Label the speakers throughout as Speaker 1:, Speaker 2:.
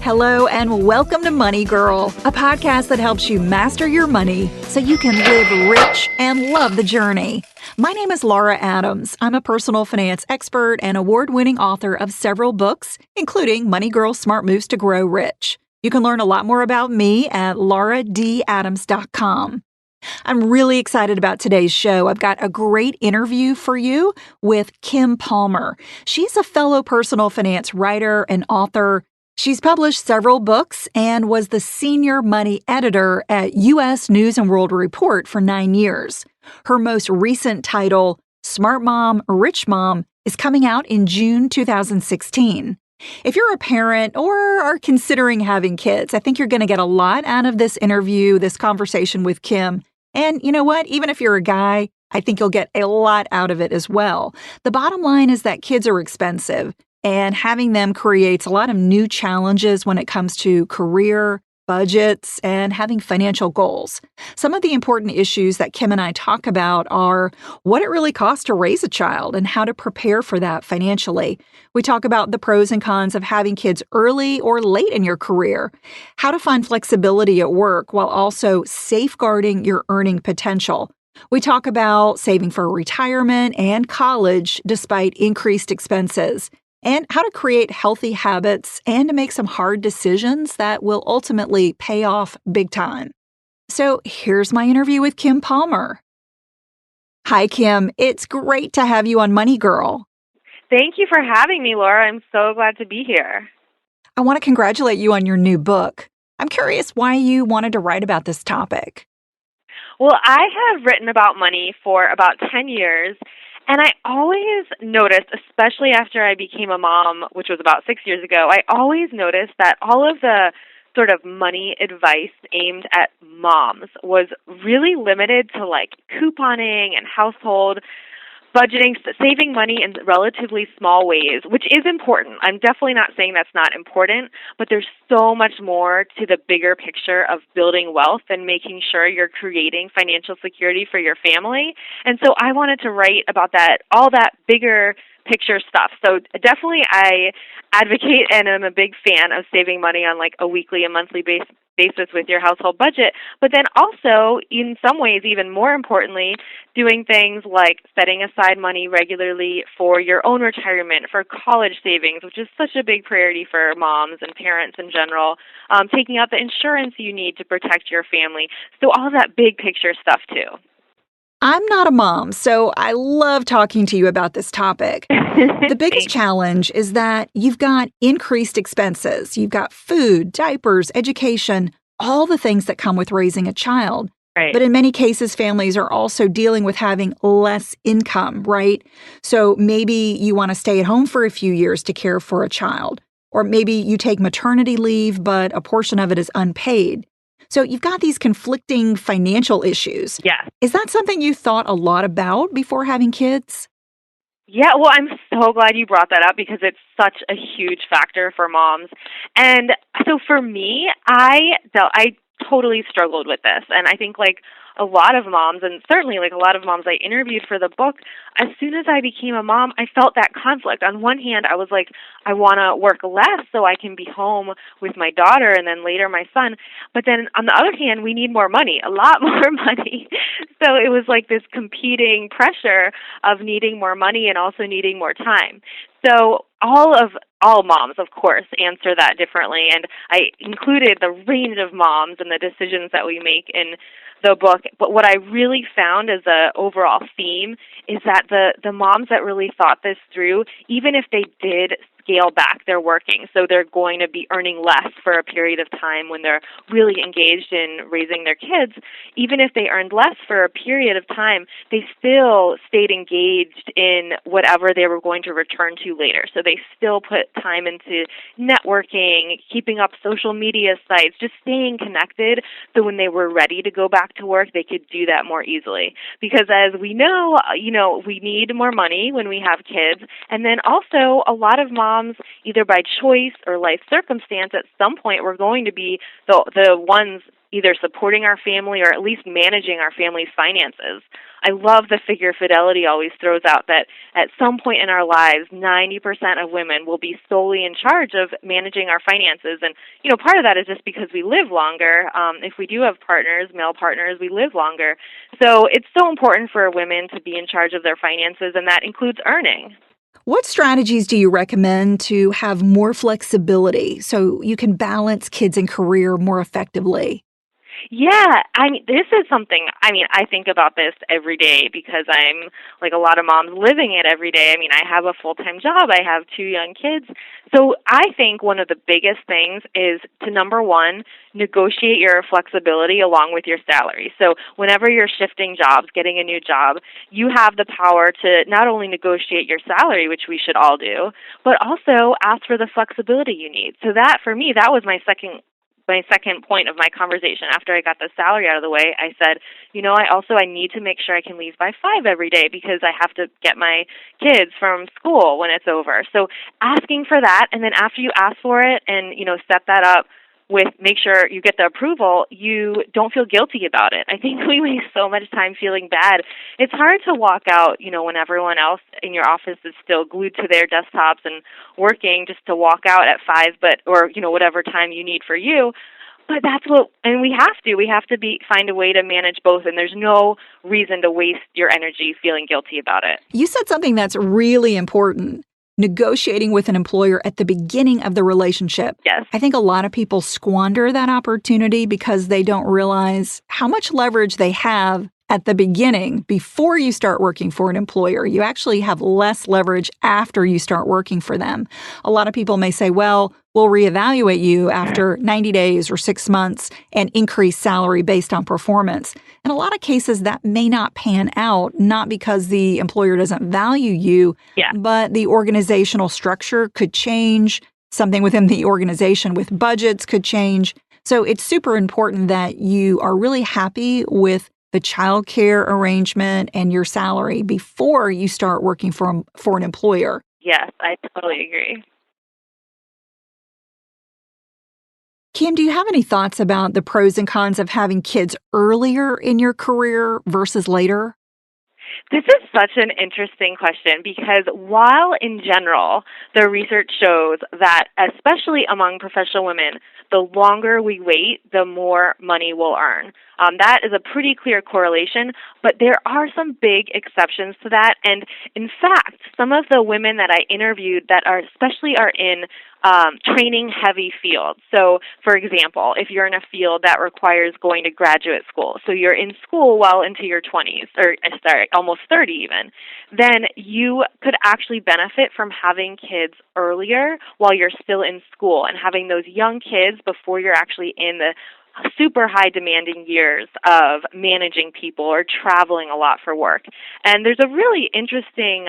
Speaker 1: Hello and welcome to Money Girl, a podcast that helps you master your money so you can live rich and love the journey. My name is Laura Adams. I'm a personal finance expert and award-winning author of several books, including Money Girl Smart Moves to Grow Rich. You can learn a lot more about me at lauradadams.com. I'm really excited about today's show. I've got a great interview for you with Kim Palmer. She's a fellow personal finance writer and author. She's published several books and was the senior money editor at U.S. News and World Report for 9 years. Her most recent title, Smart Mom, Rich Mom, is coming out in June 2016. If you're a parent or are considering having kids, I think you're going to get a lot out of this interview, this conversation with Kim. And you know what? Even if you're a guy, I think you'll get a lot out of it as well. The bottom line is that kids are expensive, and having them creates a lot of new challenges when it comes to career, budgets, and having financial goals. Some of the important issues that Kim and I talk about are what it really costs to raise a child and how to prepare for that financially. We talk about the pros and cons of having kids early or late in your career, how to find flexibility at work while also safeguarding your earning potential. We talk about saving for retirement and college despite increased expenses, and how to create healthy habits and to make some hard decisions that will ultimately pay off big time. So here's my interview with Kim Palmer. Hi, Kim. It's great to have you on Money Girl.
Speaker 2: Thank you for having me, Laura. I'm so glad to be here.
Speaker 1: I want to congratulate you on your new book. I'm curious why you wanted to write about this topic.
Speaker 2: Well, I have written about money for about 10 years, and I always noticed, especially after I became a mom, which was about 6 years ago, I always noticed that all of the sort of money advice aimed at moms was really limited to like couponing and household budgeting, saving money in relatively small ways, which is important. I'm definitely not saying that's not important, but there's so much more to the bigger picture of building wealth and making sure you're creating financial security for your family. And so I wanted to write about that, all that bigger picture stuff. So definitely I advocate and am a big fan of saving money on like a weekly and monthly basis with your household budget, but then also, in some ways, even more importantly, doing things like setting aside money regularly for your own retirement, for college savings, which is such a big priority for moms and parents in general, taking out the insurance you need to protect your family. So all of that big picture stuff too.
Speaker 1: I'm not a mom, so I love talking to you about this topic. The biggest challenge is that you've got increased expenses. You've got food, diapers, education, all the things that come with raising a child.
Speaker 2: Right.
Speaker 1: But in many cases, families are also dealing with having less income, right? So maybe you want to stay at home for a few years to care for a child. Or maybe you take maternity leave, but a portion of it is unpaid. So you've got these conflicting financial issues.
Speaker 2: Yeah.
Speaker 1: Is that something you thought a lot about before having kids?
Speaker 2: Yeah, well, I'm so glad you brought that up because it's such a huge factor for moms. And so for me, I totally struggled with this. And I think like a lot of moms, and certainly like a lot of moms I interviewed for the book, as soon as I became a mom, I felt that conflict. On one hand, I was like, I want to work less so I can be home with my daughter and then later my son. But then on the other hand, we need more money, a lot more money. So it was like this competing pressure of needing more money and also needing more time. So all moms, of course, answer that differently. And I included the range of moms and the decisions that we make in the book. But what I really found as an overall theme is that the moms that really thought this through, even if they did scale back their working, so they're going to be earning less for a period of time when they're really engaged in raising their kids, even if they earned less for a period of time, they still stayed engaged in whatever they were going to return to later. So they still put time into networking, keeping up social media sites, just staying connected so when they were ready to go back to work, they could do that more easily. Because as we know, we need more money when we have kids. And then also a lot of moms moms, either by choice or life circumstance, at some point we're going to be the ones either supporting our family or at least managing our family's finances. I love the figure Fidelity always throws out that at some point in our lives, 90% of women will be solely in charge of managing our finances. And, part of that is just because we live longer. If we do have partners, male partners, we live longer. So it's so important for women to be in charge of their finances, and that includes earning.
Speaker 1: What strategies do you recommend to have more flexibility so you can balance kids and career more effectively?
Speaker 2: Yeah, this is something, I think about this every day because I'm like a lot of moms living it every day. I have a full-time job. I have 2 young kids. So I think one of the biggest things is to, number one, negotiate your flexibility along with your salary. So whenever you're shifting jobs, getting a new job, you have the power to not only negotiate your salary, which we should all do, but also ask for the flexibility you need. So that, for me, that was my second point of my conversation. After I got the salary out of the way, I said, I need to make sure I can leave by 5 every day because I have to get my kids from school when it's over. So asking for that, and then after you ask for it and, set that up with make sure you get the approval, you don't feel guilty about it. I think we waste so much time feeling bad. It's hard to walk out, when everyone else in your office is still glued to their desktops and working, just to walk out at 5, or whatever time you need for you. But and we have to find a way to manage both, and there's no reason to waste your energy feeling guilty about it.
Speaker 1: You said something that's really important. Negotiating with an employer at the beginning of the relationship.
Speaker 2: Yes.
Speaker 1: I think a lot of people squander that opportunity because they don't realize how much leverage they have at the beginning before you start working for an employer. You actually have less leverage after you start working for them. A lot of people may say, well, we'll reevaluate you after 90 days or 6 months and increase salary based on performance. In a lot of cases, that may not pan out, not because the employer doesn't value you, but the organizational structure could change. Something within the organization with budgets could change. So it's super important that you are really happy with the child care arrangement and your salary before you start working for an employer.
Speaker 2: Yes, I totally agree.
Speaker 1: Kim, do you have any thoughts about the pros and cons of having kids earlier in your career versus later?
Speaker 2: This is such an interesting question because while in general the research shows that, especially among professional women, the longer we wait, the more money we'll earn. That is a pretty clear correlation, but there are some big exceptions to that. And in fact, some of the women that I interviewed that are in training-heavy fields. So, for example, if you're in a field that requires going to graduate school, so you're in school well into your 20s, almost 30 even, then you could actually benefit from having kids earlier while you're still in school and having those young kids before you're actually in the super high demanding years of managing people or traveling a lot for work. And there's some really interesting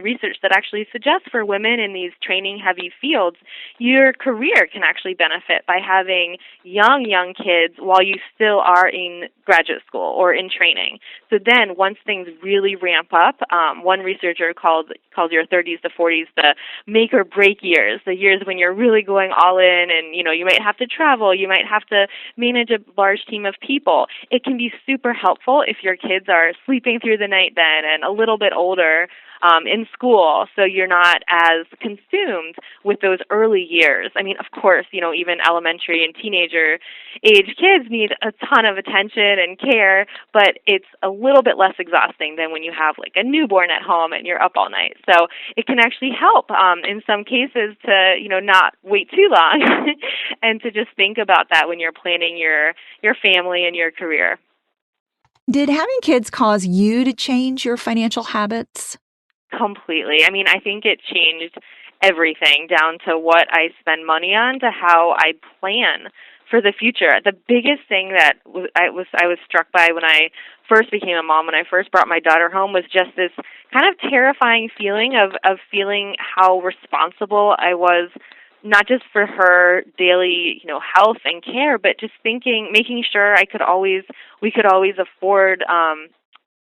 Speaker 2: research that actually suggests for women in these training heavy fields, your career can actually benefit by having young kids while you still are in graduate school or in training. So then once things really ramp up, one researcher called your 30s to 40s the make or break years, the years when you're really going all in and, you might have to travel, you might have to manage a large team of people. It can be super helpful if your kids are sleeping through the night then and a little bit older in school, so you're not as consumed with those early years. Of course, even elementary and teenager age kids need a ton of attention and care, but it's a little bit less exhausting than when you have like a newborn at home and you're up all night. So it can actually help in some cases to, not wait too long and to just think about that when you're planning your family and your career.
Speaker 1: Did having kids cause you to change your financial habits?
Speaker 2: Completely. I think it changed everything down to what I spend money on to how I plan for the future. The biggest thing that I was struck by when I first became a mom, when I first brought my daughter home, was just this kind of terrifying feeling of feeling how responsible I was, not just for her daily, health and care, but just making sure we could always afford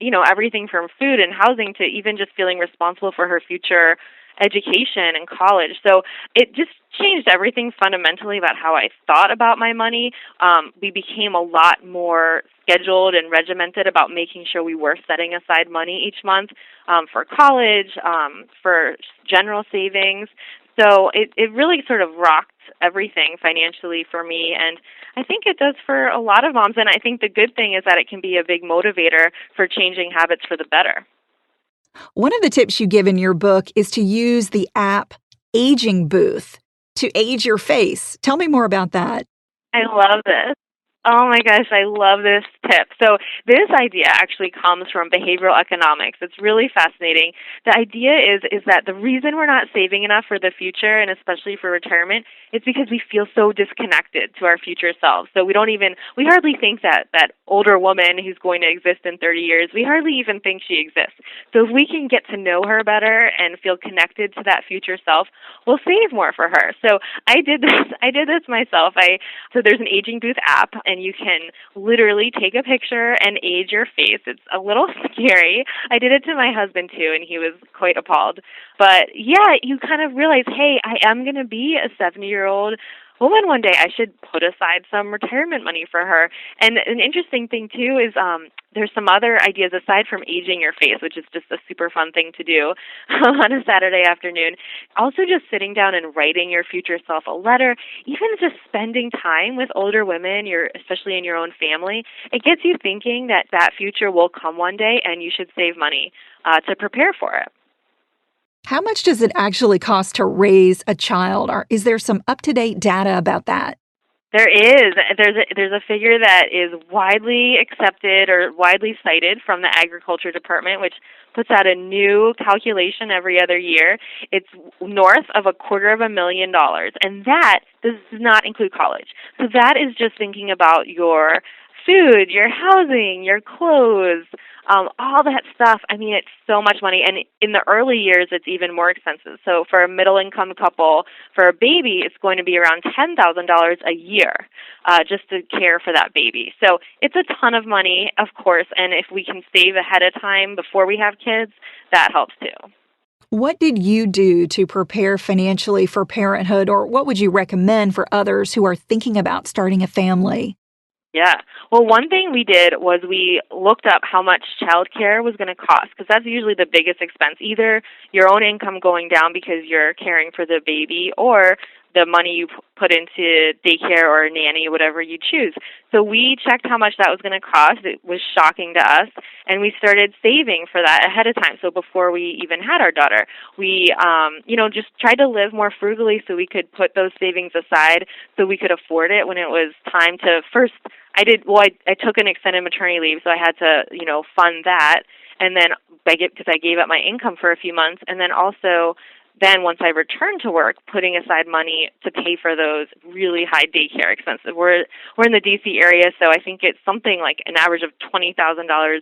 Speaker 2: everything from food and housing to even just feeling responsible for her future education and college. So it just changed everything fundamentally about how I thought about my money. We became a lot more scheduled and regimented about making sure we were setting aside money each month for college, for general savings. So it really sort of rocked everything financially for me, and I think it does for a lot of moms. And I think the good thing is that it can be a big motivator for changing habits for the better.
Speaker 1: One of the tips you give in your book is to use the app Aging Booth to age your face. Tell me more about that.
Speaker 2: I love this. Oh my gosh, I love this tip. So this idea actually comes from behavioral economics. It's really fascinating. The idea is that the reason we're not saving enough for the future, and especially for retirement, is because we feel so disconnected to our future selves. So we hardly think that older woman who's going to exist in 30 years, we hardly even think she exists. So if we can get to know her better and feel connected to that future self, we'll save more for her. So I did this myself. So there's an Aging Booth app, and you can literally take a picture and age your face. It's a little scary. I did it to my husband too, and he was quite appalled. But yeah, you kind of realize, hey, I am going to be a 70-year-old woman one day. I should put aside some retirement money for her. And an interesting thing too is there's some other ideas aside from aging your face, which is just a super fun thing to do on a Saturday afternoon. Also just sitting down and writing your future self a letter, even just spending time with older women, especially in your own family. It gets you thinking that future will come one day and you should save money to prepare for it.
Speaker 1: How much does it actually cost to raise a child? Or is there some up-to-date data about that?
Speaker 2: There is. There's a figure that is widely accepted or widely cited from the Agriculture Department, which puts out a new calculation every other year. It's north of $250,000, and that does not include college. So that is just thinking about your food, your housing, your clothes, all that stuff. I mean, it's so much money. And in the early years, it's even more expensive. So for a middle-income couple, for a baby, it's going to be around $10,000 a year just to care for that baby. So it's a ton of money, of course. And if we can save ahead of time before we have kids, that helps too.
Speaker 1: What did you do to prepare financially for parenthood, or what would you recommend for others who are thinking about starting a family?
Speaker 2: Yeah. Well, one thing we did was we looked up how much childcare was going to cost, because that's usually the biggest expense, either your own income going down because you're caring for the baby, or the money you put into daycare or nanny, whatever you choose. So we checked how much that was going to cost. It was shocking to us, and we started saving for that ahead of time. So before we even had our daughter, we, just tried to live more frugally so we could put those savings aside so we could afford it when it was time to first. I took an extended maternity leave, so I had to, fund that, and then because I gave up my income for a few months, and then also. Then once I returned to work, putting aside money to pay for those really high daycare expenses. We're in the D.C. area, so I think it's something like an average of $20,000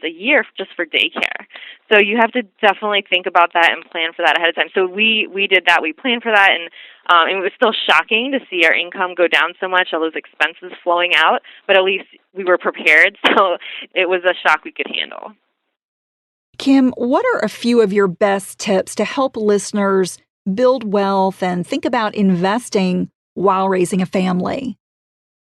Speaker 2: a year just for daycare. So you have to definitely think about that and plan for that ahead of time. So we did that. We planned for that, and it was still shocking to see our income go down so much, all those expenses flowing out, but at least we were prepared, so it was a shock we could handle.
Speaker 1: Kim, what are a few of your best tips to help listeners build wealth and think about investing while raising a family?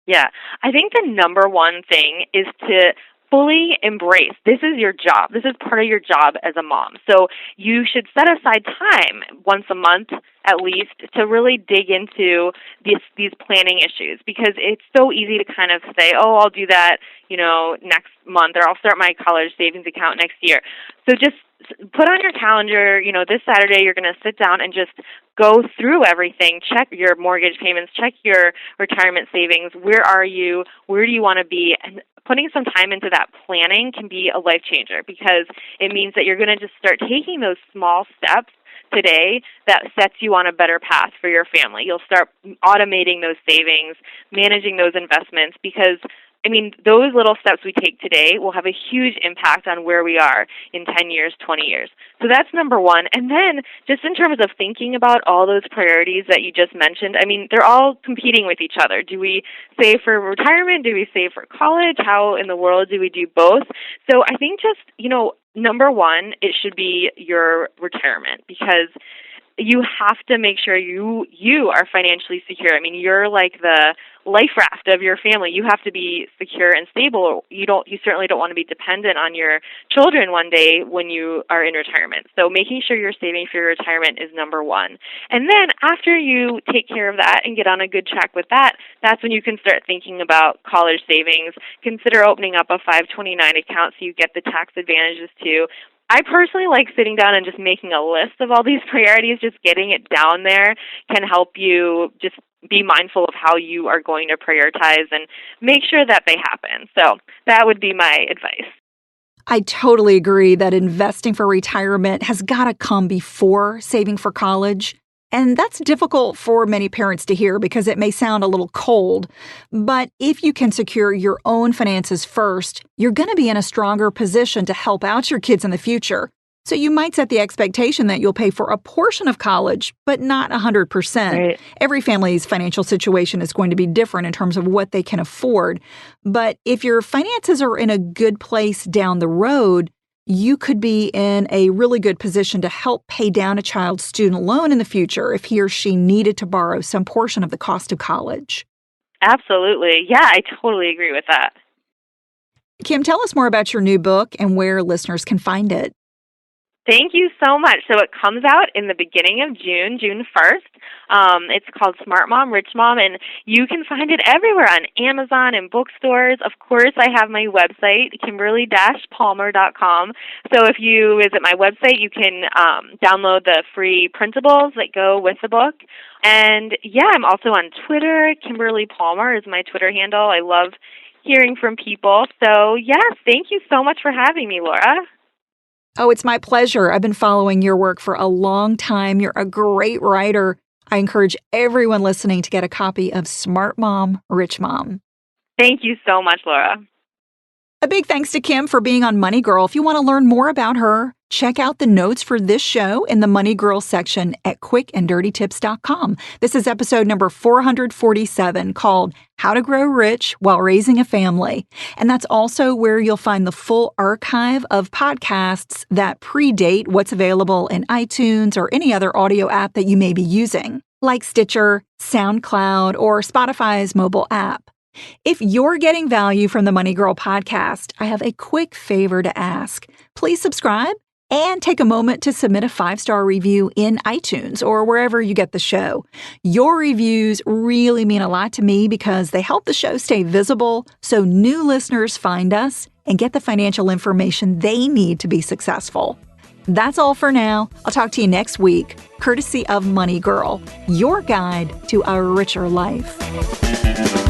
Speaker 2: Yeah, I think the number one thing is to fully embrace. This is your job. This is part of your job as a mom. So you should set aside time once a month at least to really dig into these planning issues, because it's so easy to kind of say, oh, I'll do that, next month, or I'll start my college savings account next year. So just put on your calendar, this Saturday you're going to sit down and just go through everything, check your mortgage payments, check your retirement savings, where are you, where do you want to be, and putting some time into that planning can be a life changer, because it means that you're going to just start taking those small steps today that sets you on a better path for your family. You'll start automating those savings, managing those investments, because those little steps we take today will have a huge impact on where we are in 10 years, 20 years. So that's number one. And then just in terms of thinking about all those priorities that you just mentioned, they're all competing with each other. Do we save for retirement? Do we save for college? How in the world do we do both? So I think just, number one, it should be your retirement, because you have to make sure you are financially secure. I mean, you're like the life raft of your family. You have to be secure and stable. You certainly don't want to be dependent on your children one day when you are in retirement. So making sure you're saving for your retirement is number one. And then after you take care of that and get on a good track with that, that's when you can start thinking about college savings. Consider opening up a 529 account so you get the tax advantages too. I personally like sitting down and just making a list of all these priorities. Just getting it down there can help you just be mindful of how you are going to prioritize and make sure that they happen. So that would be my advice.
Speaker 1: I totally agree that investing for retirement has got to come before saving for college. And that's difficult for many parents to hear because it may sound a little cold. But if you can secure your own finances first, you're going to be in a stronger position to help out your kids in the future. So you might set the expectation that you'll pay for a portion of college, but not 100%.
Speaker 2: Right.
Speaker 1: Every family's financial situation is going to be different in terms of what they can afford. But if your finances are in a good place down the road, you could be in a really good position to help pay down a child's student loan in the future if he or she needed to borrow some portion of the cost of college.
Speaker 2: Absolutely. Yeah, I totally agree with that.
Speaker 1: Kim, tell us more about your new book and where listeners can find it.
Speaker 2: Thank you so much. So it comes out in the beginning of June 1st. It's called Smart Mom, Rich Mom, and you can find it everywhere on Amazon and bookstores. Of course, I have my website, Kimberly-Palmer.com. So if you visit my website, you can download the free printables that go with the book. And yeah, I'm also on Twitter. Kimberly Palmer is my Twitter handle. I love hearing from people. So yes, thank you so much for having me, Laura.
Speaker 1: Oh, it's my pleasure. I've been following your work for a long time. You're a great writer. I encourage everyone listening to get a copy of Smart Mom, Rich Mom.
Speaker 2: Thank you so much, Laura.
Speaker 1: A big thanks to Kim for being on Money Girl. If you want to learn more about her, check out the notes for this show in the Money Girl section at quickanddirtytips.com. This is episode number 447 called How to Grow Rich While Raising a Family. And that's also where you'll find the full archive of podcasts that predate what's available in iTunes or any other audio app that you may be using, like Stitcher, SoundCloud, or Spotify's mobile app. If you're getting value from the Money Girl podcast, I have a quick favor to ask. Please subscribe and take a moment to submit a 5-star review in iTunes or wherever you get the show. Your reviews really mean a lot to me because they help the show stay visible so new listeners find us and get the financial information they need to be successful. That's all for now. I'll talk to you next week, courtesy of Money Girl, your guide to a richer life.